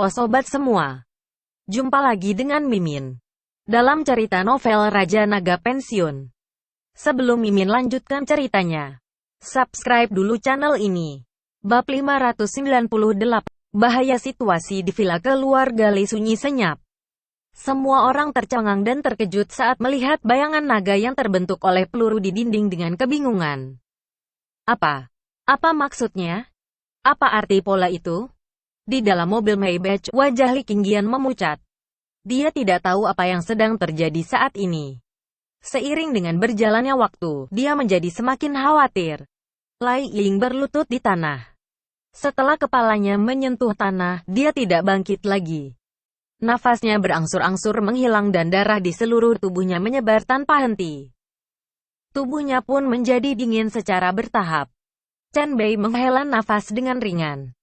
Oh sobat semua, jumpa lagi dengan Mimin dalam cerita novel Raja Naga Pensiun. Sebelum Mimin lanjutkan ceritanya, subscribe dulu channel ini. Bab 598, Bahaya Situasi di Villa Keluarga Li sunyi senyap. Semua orang tercengang dan terkejut saat melihat bayangan naga yang terbentuk oleh peluru di dinding dengan kebingungan. Apa maksudnya? Apa arti pola itu? Di dalam mobil Maybach, wajah Li Qingyan memucat. Dia tidak tahu apa yang sedang terjadi saat ini. Seiring dengan berjalannya waktu, dia menjadi semakin khawatir. Lai Ying berlutut di tanah. Setelah kepalanya menyentuh tanah, dia tidak bangkit lagi. Nafasnya berangsur-angsur menghilang dan darah di seluruh tubuhnya menyebar tanpa henti. Tubuhnya pun menjadi dingin secara bertahap. Chen Bei menghela nafas dengan ringan.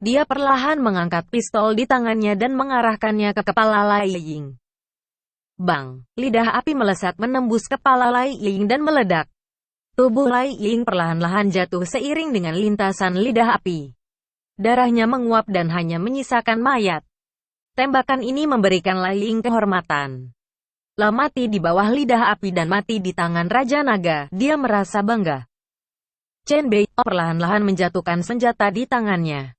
Dia perlahan mengangkat pistol di tangannya dan mengarahkannya ke kepala Lai Ying. Bang! Lidah api melesat menembus kepala Lai Ying dan meledak. Tubuh Lai Ying perlahan-lahan jatuh seiring dengan lintasan lidah api. Darahnya menguap dan hanya menyisakan mayat. Tembakan ini memberikan Lai Ying kehormatan. Lah mati di bawah lidah api dan mati di tangan Raja Naga, dia merasa bangga. Chen Bei perlahan-lahan menjatuhkan senjata di tangannya.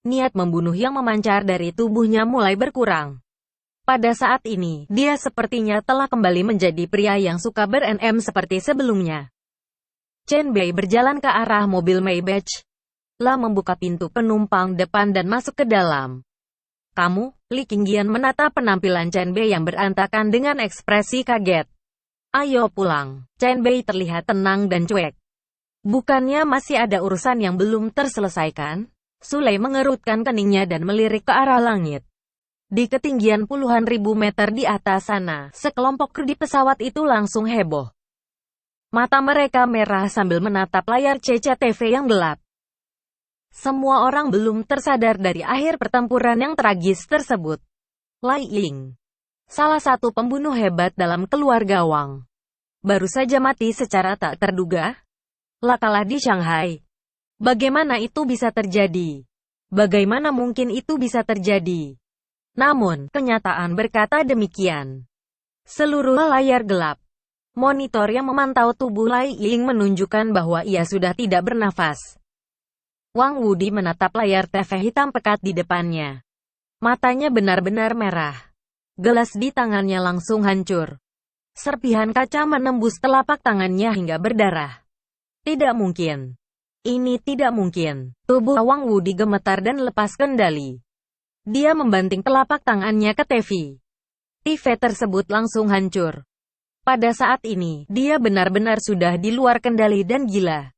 Niat membunuh yang memancar dari tubuhnya mulai berkurang. Pada saat ini, dia sepertinya telah kembali menjadi pria yang suka ber-NM seperti sebelumnya. Chen Bei berjalan ke arah mobil Maybach. Lah membuka pintu penumpang depan dan masuk ke dalam. Kamu? Li Qingyan menatap penampilan Chen Bei yang berantakan dengan ekspresi kaget. Ayo pulang. Chen Bei terlihat tenang dan cuek. Bukannya masih ada urusan yang belum terselesaikan? Sulei mengerutkan keningnya dan melirik ke arah langit. Di ketinggian puluhan ribu meter di atas sana, sekelompok kru di pesawat itu langsung heboh. Mata mereka merah sambil menatap layar CCTV yang gelap. Semua orang belum tersadar dari akhir pertempuran yang tragis tersebut. Lai Ying, salah satu pembunuh hebat dalam keluarga Wang, baru saja mati secara tak terduga. Lah kalah di Shanghai. Bagaimana itu bisa terjadi? Bagaimana mungkin itu bisa terjadi? Namun, kenyataan berkata demikian. Seluruh layar gelap. Monitor yang memantau tubuh Lai Ying menunjukkan bahwa ia sudah tidak bernafas. Wang Wudi menatap layar TV hitam pekat di depannya. Matanya benar-benar merah. Gelas di tangannya langsung hancur. Serpihan kaca menembus telapak tangannya hingga berdarah. Tidak mungkin. Ini tidak mungkin. Tubuh Wang Wudi gemetar dan lepas kendali. Dia membanting telapak tangannya ke TV. TV tersebut langsung hancur. Pada saat ini, dia benar-benar sudah di luar kendali dan gila.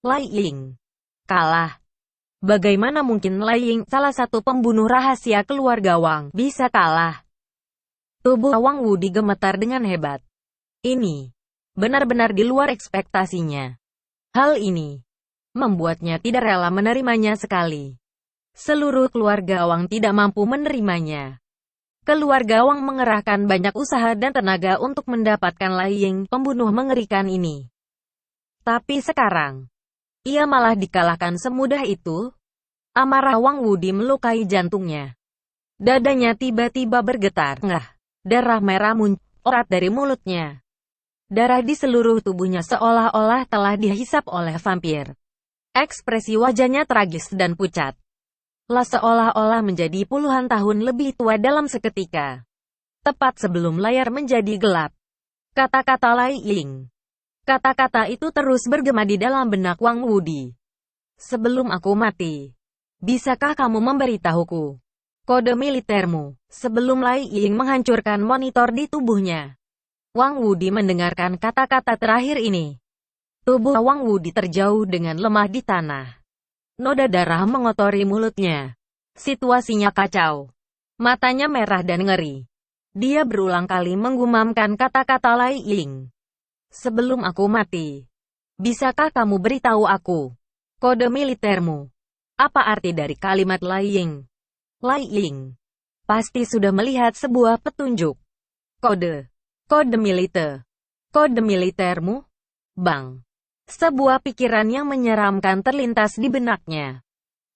Lai Ying kalah. Bagaimana mungkin Lai Ying, salah satu pembunuh rahasia keluarga Wang, bisa kalah? Tubuh Wang Wudi gemetar dengan hebat. Ini benar-benar di luar ekspektasinya. Hal ini membuatnya tidak rela menerimanya sekali. Seluruh keluarga Wang tidak mampu menerimanya. Keluarga Wang mengerahkan banyak usaha dan tenaga untuk mendapatkan Lai Ying, pembunuh mengerikan ini. Tapi sekarang, ia malah dikalahkan semudah itu. Amarah Wang Wudi melukai jantungnya. Dadanya tiba-tiba bergetar. Darah merah muncul dari mulutnya. Darah di seluruh tubuhnya seolah-olah telah dihisap oleh vampir. Ekspresi wajahnya tragis dan pucat. Lah seolah-olah menjadi puluhan tahun lebih tua dalam seketika. Tepat sebelum layar menjadi gelap. Kata-kata Lai Ying. Kata-kata itu terus bergema di dalam benak Wang Wudi. Sebelum aku mati, bisakah kamu memberitahuku kode militermu? Sebelum Lai Ying menghancurkan monitor di tubuhnya. Wang Wudi mendengarkan kata-kata terakhir ini. Tubuh Wang Wudi terjauh dengan lemah di tanah. Noda darah mengotori mulutnya. Situasinya kacau. Matanya merah dan ngeri. Dia berulang kali menggumamkan kata-kata Lai Ying. Sebelum aku mati, bisakah kamu beritahu aku kode militermu? Apa arti dari kalimat Lai Ying? Lai Ying pasti sudah melihat sebuah petunjuk. Kode militer. Kode militermu? Bang! Sebuah pikiran yang menyeramkan terlintas di benaknya.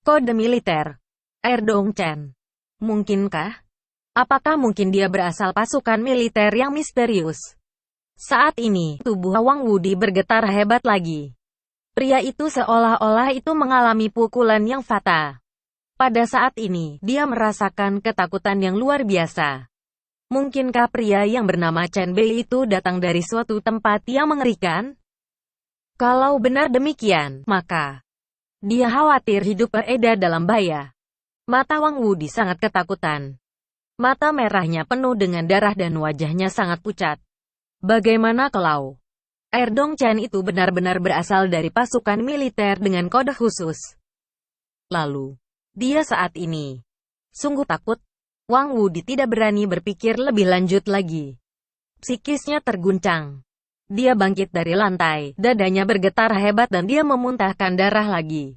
Kode militer. Erdong Chen. Mungkinkah? Apakah mungkin dia berasal pasukan militer yang misterius? Saat ini, tubuh Wang Wudi bergetar hebat lagi. Pria itu seolah-olah itu mengalami pukulan yang fatal. Pada saat ini, dia merasakan ketakutan yang luar biasa. Mungkinkah pria yang bernama Chen Bei itu datang dari suatu tempat yang mengerikan? Kalau benar demikian, maka dia khawatir hidup berada dalam bahaya. Mata Wang Wudi sangat ketakutan. Mata merahnya penuh dengan darah dan wajahnya sangat pucat. Bagaimana kalau Erdong Chen itu benar-benar berasal dari pasukan militer dengan kode khusus? Lalu, dia saat ini sungguh takut. Wang Wudi tidak berani berpikir lebih lanjut lagi. Psikisnya terguncang. Dia bangkit dari lantai, dadanya bergetar hebat dan dia memuntahkan darah lagi.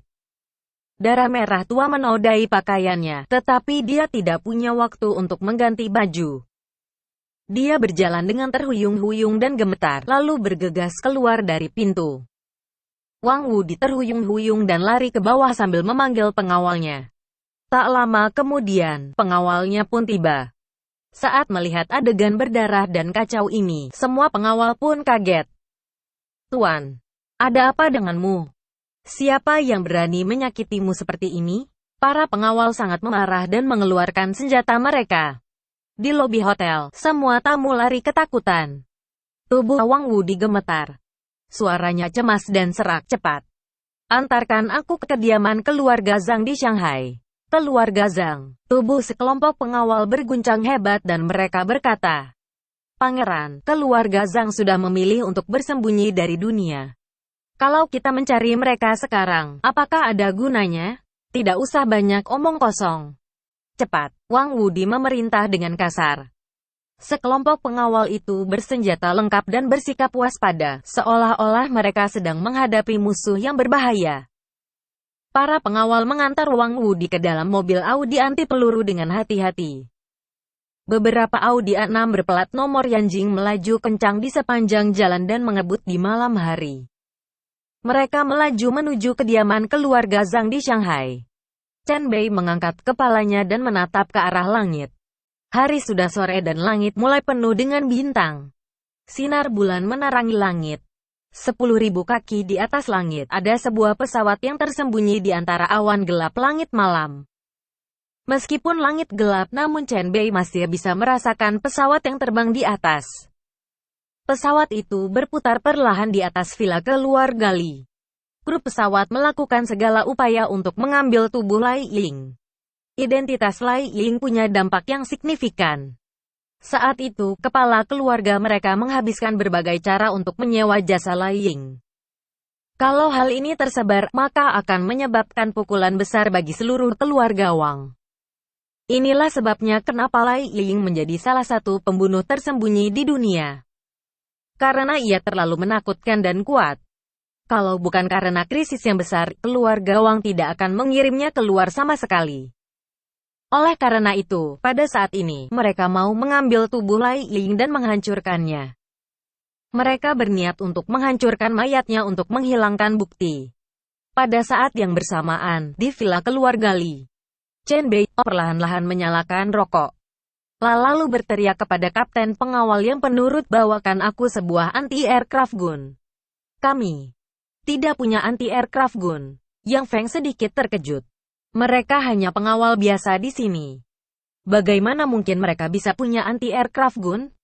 Darah merah tua menodai pakaiannya, tetapi dia tidak punya waktu untuk mengganti baju. Dia berjalan dengan terhuyung-huyung dan gemetar, lalu bergegas keluar dari pintu. Wang Wudi terhuyung-huyung dan lari ke bawah sambil memanggil pengawalnya. Tak lama kemudian, pengawalnya pun tiba. Saat melihat adegan berdarah dan kacau ini, semua pengawal pun kaget. "Tuan, ada apa denganmu? Siapa yang berani menyakitimu seperti ini?" Para pengawal sangat marah dan mengeluarkan senjata mereka. Di lobi hotel, semua tamu lari ketakutan. Tubuh Wang Wudi gemetar. Suaranya cemas dan serak cepat. "Antarkan aku ke kediaman keluarga Zhang di Shanghai." Keluarga Zhang. Tubuh sekelompok pengawal berguncang hebat dan mereka berkata, "Pangeran, keluarga Zhang sudah memilih untuk bersembunyi dari dunia. Kalau kita mencari mereka sekarang, apakah ada gunanya? Tidak usah banyak omong kosong. Cepat." Wang Wudi memerintah dengan kasar. Sekelompok pengawal itu bersenjata lengkap dan bersikap waspada, seolah-olah mereka sedang menghadapi musuh yang berbahaya. Para pengawal mengantar Wang Wudi ke dalam mobil Audi anti peluru dengan hati-hati. Beberapa Audi A6 berplat nomor Yanjing melaju kencang di sepanjang jalan dan mengebut di malam hari. Mereka melaju menuju kediaman keluarga Zhang di Shanghai. Chen Bei mengangkat kepalanya dan menatap ke arah langit. Hari sudah sore dan langit mulai penuh dengan bintang. Sinar bulan menerangi langit. 10.000 kaki di atas langit, ada sebuah pesawat yang tersembunyi di antara awan gelap langit malam. Meskipun langit gelap, namun Chen Bei masih bisa merasakan pesawat yang terbang di atas. Pesawat itu berputar perlahan di atas villa keluarga Li. Kru pesawat melakukan segala upaya untuk mengambil tubuh Lai Ying. Identitas Lai Ying punya dampak yang signifikan. Saat itu, kepala keluarga mereka menghabiskan berbagai cara untuk menyewa jasa Lai Ying. Kalau hal ini tersebar, maka akan menyebabkan pukulan besar bagi seluruh keluarga Wang. Inilah sebabnya kenapa Lai Ying menjadi salah satu pembunuh tersembunyi di dunia. Karena ia terlalu menakutkan dan kuat. Kalau bukan karena krisis yang besar, keluarga Wang tidak akan mengirimnya keluar sama sekali. Oleh karena itu, pada saat ini, mereka mau mengambil tubuh Lai Ying dan menghancurkannya. Mereka berniat untuk menghancurkan mayatnya untuk menghilangkan bukti. Pada saat yang bersamaan, di villa keluarga Li, Chen Bei perlahan-lahan menyalakan rokok. Lalu berteriak kepada kapten pengawal yang penurut, "Bawakan aku sebuah anti-aircraft gun." "Kami tidak punya anti-aircraft gun." Yang Feng sedikit terkejut. Mereka hanya pengawal biasa di sini. Bagaimana mungkin mereka bisa punya anti-aircraft gun?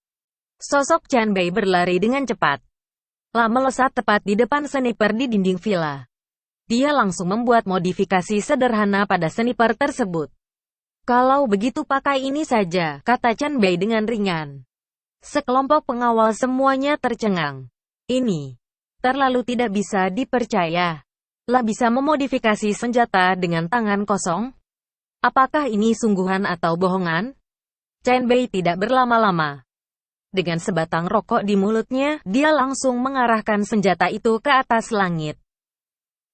Sosok Chen Bei berlari dengan cepat. Melesat tepat di depan sniper di dinding villa. Dia langsung membuat modifikasi sederhana pada sniper tersebut. "Kalau begitu pakai ini saja," kata Chen Bei dengan ringan. Sekelompok pengawal semuanya tercengang. Ini terlalu tidak bisa dipercaya. Lah bisa memodifikasi senjata dengan tangan kosong? Apakah ini sungguhan atau bohongan? Chen Bei tidak berlama-lama. Dengan sebatang rokok di mulutnya, dia langsung mengarahkan senjata itu ke atas langit.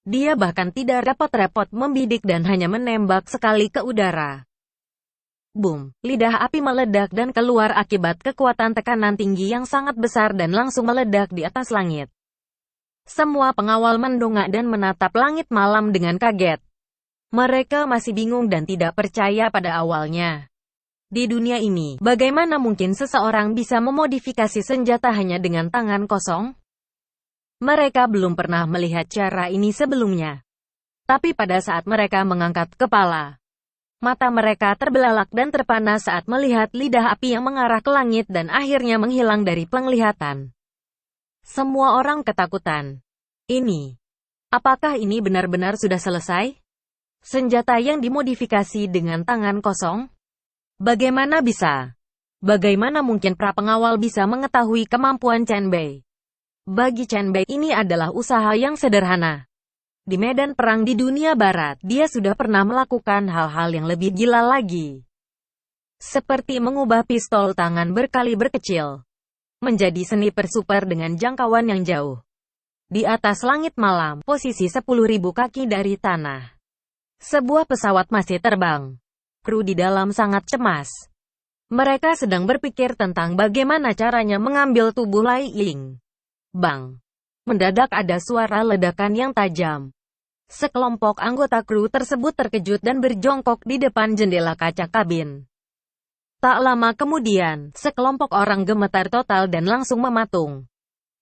Dia bahkan tidak repot-repot membidik dan hanya menembak sekali ke udara. Boom! Lidah api meledak dan keluar akibat kekuatan tekanan tinggi yang sangat besar dan langsung meledak di atas langit. Semua pengawal mendongak dan menatap langit malam dengan kaget. Mereka masih bingung dan tidak percaya pada awalnya. Di dunia ini, bagaimana mungkin seseorang bisa memodifikasi senjata hanya dengan tangan kosong? Mereka belum pernah melihat cara ini sebelumnya. Tapi pada saat mereka mengangkat kepala, mata mereka terbelalak dan terpana saat melihat lidah api yang mengarah ke langit dan akhirnya menghilang dari penglihatan. Semua orang ketakutan. Apakah ini benar-benar sudah selesai? Senjata yang dimodifikasi dengan tangan kosong? Bagaimana bisa? Bagaimana mungkin para pengawal bisa mengetahui kemampuan Chen Bei? Bagi Chen Bei, ini adalah usaha yang sederhana. Di medan perang di dunia barat, dia sudah pernah melakukan hal-hal yang lebih gila lagi. Seperti mengubah pistol tangan berkaliber kecil menjadi sniper super dengan jangkauan yang jauh. Di atas langit malam, posisi 10.000 kaki dari tanah. Sebuah pesawat masih terbang. Kru di dalam sangat cemas. Mereka sedang berpikir tentang bagaimana caranya mengambil tubuh Lai Ying. Bang! Mendadak ada suara ledakan yang tajam. Sekelompok anggota kru tersebut terkejut dan berjongkok di depan jendela kaca kabin. Tak lama kemudian, sekelompok orang gemetar total dan langsung mematung.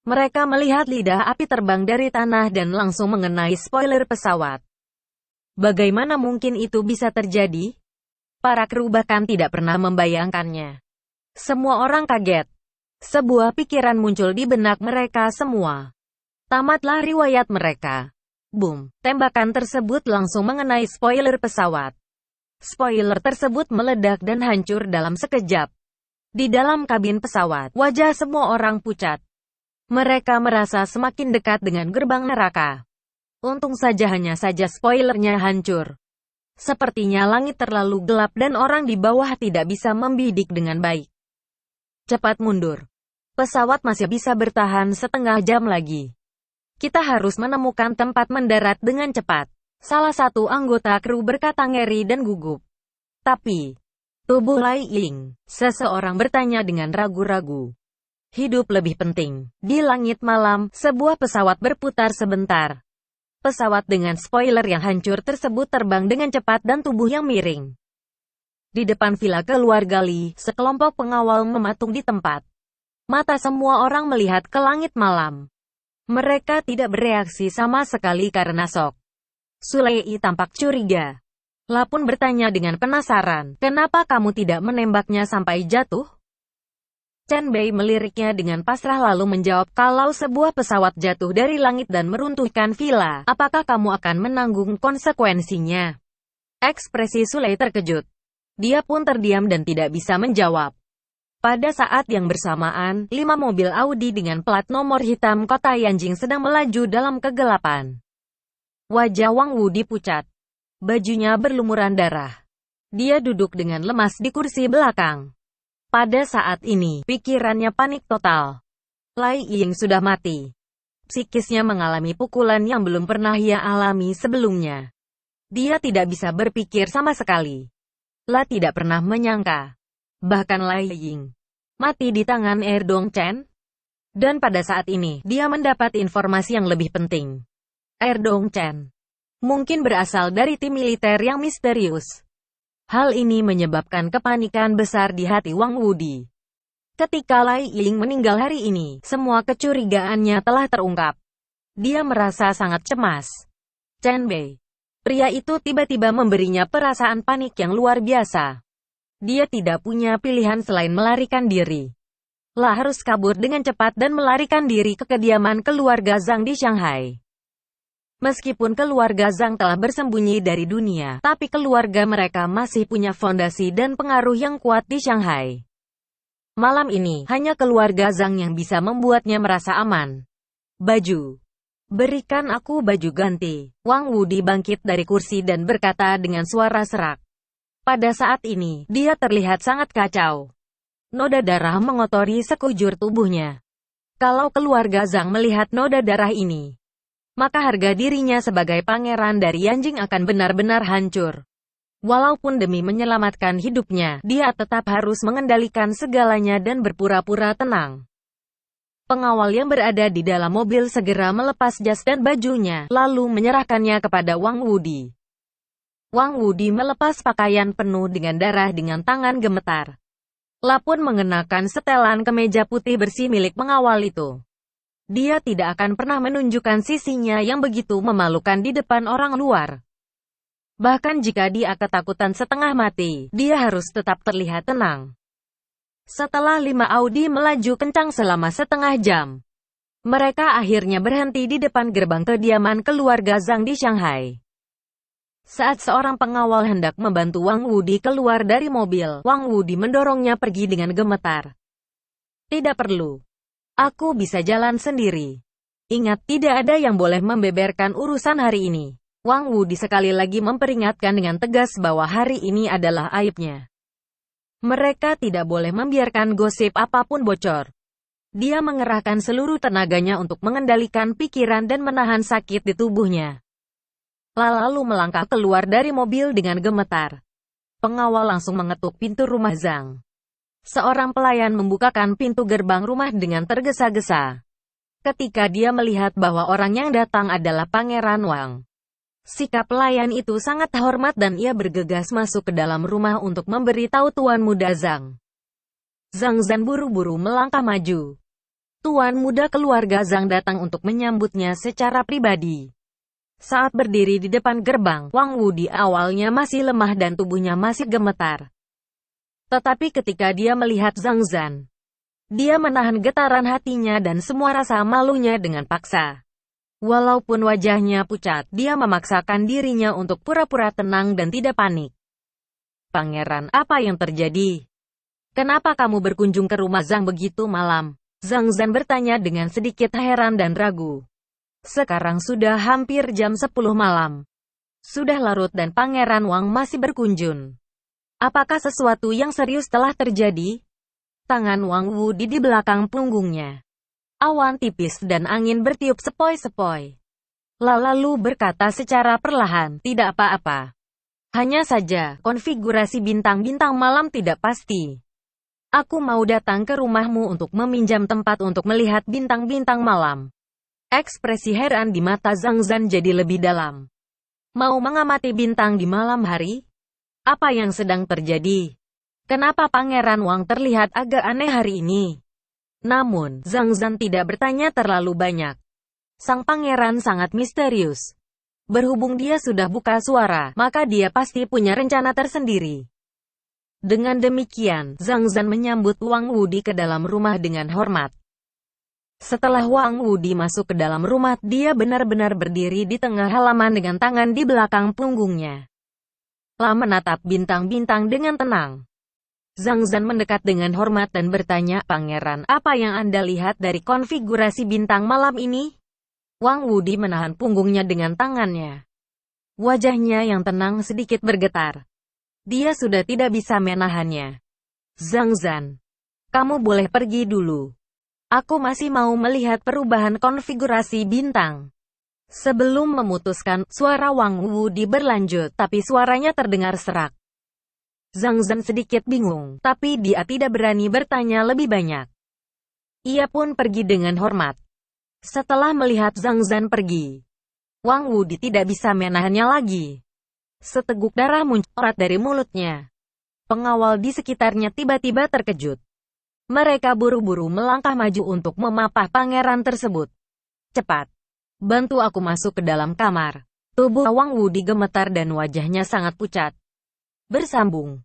Mereka melihat lidah api terbang dari tanah dan langsung mengenai spoiler pesawat. Bagaimana mungkin itu bisa terjadi? Para kru bahkan tidak pernah membayangkannya. Semua orang kaget. Sebuah pikiran muncul di benak mereka semua. Tamatlah riwayat mereka. Boom! Tembakan tersebut langsung mengenai spoiler pesawat. Spoiler tersebut meledak dan hancur dalam sekejap. Di dalam kabin pesawat, wajah semua orang pucat. Mereka merasa semakin dekat dengan gerbang neraka. Untung saja hanya saja spoilernya hancur. Sepertinya langit terlalu gelap dan orang di bawah tidak bisa membidik dengan baik. Cepat mundur. Pesawat masih bisa bertahan setengah jam lagi. Kita harus menemukan tempat mendarat dengan cepat. Salah satu anggota kru berkata ngeri dan gugup. Tapi, tubuh Lai Ying, seseorang bertanya dengan ragu-ragu. Hidup lebih penting. Di langit malam, sebuah pesawat berputar sebentar. Pesawat dengan spoiler yang hancur tersebut terbang dengan cepat dan tubuh yang miring. Di depan villa keluarga Li, sekelompok pengawal mematung di tempat. Mata semua orang melihat ke langit malam. Mereka tidak bereaksi sama sekali karena shock. Sulei tampak curiga. La pun bertanya dengan penasaran, kenapa kamu tidak menembaknya sampai jatuh? Chen Bei meliriknya dengan pasrah lalu menjawab, kalau sebuah pesawat jatuh dari langit dan meruntuhkan villa, apakah kamu akan menanggung konsekuensinya? Ekspresi Sulei terkejut. Dia pun terdiam dan tidak bisa menjawab. Pada saat yang bersamaan, 5 mobil Audi dengan plat nomor hitam kota Yanjing sedang melaju dalam kegelapan. Wajah Wang Wu dipucat. Bajunya berlumuran darah. Dia duduk dengan lemas di kursi belakang. Pada saat ini, pikirannya panik total. Lai Ying sudah mati. Psikisnya mengalami pukulan yang belum pernah ia alami sebelumnya. Dia tidak bisa berpikir sama sekali. La tidak pernah menyangka. Bahkan Lai Ying mati di tangan Erdong Chen. Dan pada saat ini, dia mendapat informasi yang lebih penting. Erdong Chen mungkin berasal dari tim militer yang misterius. Hal ini menyebabkan kepanikan besar di hati Wang Wudi. Ketika Lai Ying meninggal hari ini, semua kecurigaannya telah terungkap. Dia merasa sangat cemas. Chen Bei, pria itu tiba-tiba memberinya perasaan panik yang luar biasa. Dia tidak punya pilihan selain melarikan diri. La harus kabur dengan cepat dan melarikan diri ke kediaman keluarga Zhang di Shanghai. Meskipun keluarga Zhang telah bersembunyi dari dunia, tapi keluarga mereka masih punya fondasi dan pengaruh yang kuat di Shanghai. Malam ini, hanya keluarga Zhang yang bisa membuatnya merasa aman. Baju. Berikan aku baju ganti. Wang Wudi bangkit dari kursi dan berkata dengan suara serak. Pada saat ini, dia terlihat sangat kacau. Noda darah mengotori sekujur tubuhnya. Kalau keluarga Zhang melihat noda darah ini, maka harga dirinya sebagai pangeran dari Yanjing akan benar-benar hancur. Walaupun demi menyelamatkan hidupnya, dia tetap harus mengendalikan segalanya dan berpura-pura tenang. Pengawal yang berada di dalam mobil segera melepas jas dan bajunya, lalu menyerahkannya kepada Wang Wudi. Wang Wudi melepas pakaian penuh dengan darah dengan tangan gemetar. La pun mengenakan setelan kemeja putih bersih milik pengawal itu. Dia tidak akan pernah menunjukkan sisinya yang begitu memalukan di depan orang luar. Bahkan jika dia ketakutan setengah mati, dia harus tetap terlihat tenang. Setelah 5 Audi melaju kencang selama setengah jam, mereka akhirnya berhenti di depan gerbang kediaman keluarga Zhang di Shanghai. Saat seorang pengawal hendak membantu Wang Wudi keluar dari mobil, Wang Wudi mendorongnya pergi dengan gemetar. Tidak perlu. Aku bisa jalan sendiri. Ingat, tidak ada yang boleh membeberkan urusan hari ini. Wang Wudi sekali lagi memperingatkan dengan tegas bahwa hari ini adalah aibnya. Mereka tidak boleh membiarkan gosip apapun bocor. Dia mengerahkan seluruh tenaganya untuk mengendalikan pikiran dan menahan sakit di tubuhnya. Lalu melangkah keluar dari mobil dengan gemetar. Pengawal langsung mengetuk pintu rumah Zhang. Seorang pelayan membukakan pintu gerbang rumah dengan tergesa-gesa. Ketika dia melihat bahwa orang yang datang adalah Pangeran Wang, sikap pelayan itu sangat hormat dan ia bergegas masuk ke dalam rumah untuk memberitahu Tuan Muda Zhang. Zhang Zan buru-buru melangkah maju. Tuan Muda keluarga Zhang datang untuk menyambutnya secara pribadi. Saat berdiri di depan gerbang, Wang Wudi awalnya masih lemah dan tubuhnya masih gemetar. Tetapi ketika dia melihat Zhang Zan, dia menahan getaran hatinya dan semua rasa malunya dengan paksa. Walaupun wajahnya pucat, dia memaksakan dirinya untuk pura-pura tenang dan tidak panik. Pangeran, apa yang terjadi? Kenapa kamu berkunjung ke rumah Zhang begitu malam? Zhang Zan bertanya dengan sedikit heran dan ragu. Sekarang sudah hampir jam 10 malam. Sudah larut dan Pangeran Wang masih berkunjung. Apakah sesuatu yang serius telah terjadi? Tangan Wang Wudi di belakang punggungnya. Awan tipis dan angin bertiup sepoi-sepoi. Lalu berkata secara perlahan, tidak apa-apa. Hanya saja, konfigurasi bintang-bintang malam tidak pasti. Aku mau datang ke rumahmu untuk meminjam tempat untuk melihat bintang-bintang malam. Ekspresi heran di mata Zhang Zan jadi lebih dalam. Mau mengamati bintang di malam hari? Apa yang sedang terjadi? Kenapa Pangeran Wang terlihat agak aneh hari ini? Namun, Zhang Zan tidak bertanya terlalu banyak. Sang pangeran sangat misterius. Berhubung dia sudah buka suara, maka dia pasti punya rencana tersendiri. Dengan demikian, Zhang Zan menyambut Wang Wudi ke dalam rumah dengan hormat. Setelah Wang Wudi masuk ke dalam rumah, dia benar-benar berdiri di tengah halaman dengan tangan di belakang punggungnya. La menatap bintang-bintang dengan tenang. Zhang Zan mendekat dengan hormat dan bertanya, Pangeran, apa yang Anda lihat dari konfigurasi bintang malam ini? Wang Wudi menahan punggungnya dengan tangannya. Wajahnya yang tenang sedikit bergetar. Dia sudah tidak bisa menahannya. Zhang Zan, kamu boleh pergi dulu. Aku masih mau melihat perubahan konfigurasi bintang. Sebelum memutuskan, suara Wang Wudi berlanjut, tapi suaranya terdengar serak. Zhang Zan sedikit bingung, tapi dia tidak berani bertanya lebih banyak. Ia pun pergi dengan hormat. Setelah melihat Zhang Zan pergi, Wang Wudi tidak bisa menahannya lagi. Seteguk darah muncrat dari mulutnya. Pengawal di sekitarnya tiba-tiba terkejut. Mereka buru-buru melangkah maju untuk memapah pangeran tersebut. Cepat, bantu aku masuk ke dalam kamar. Tubuh Wang Wudi gemetar dan wajahnya sangat pucat. Bersambung.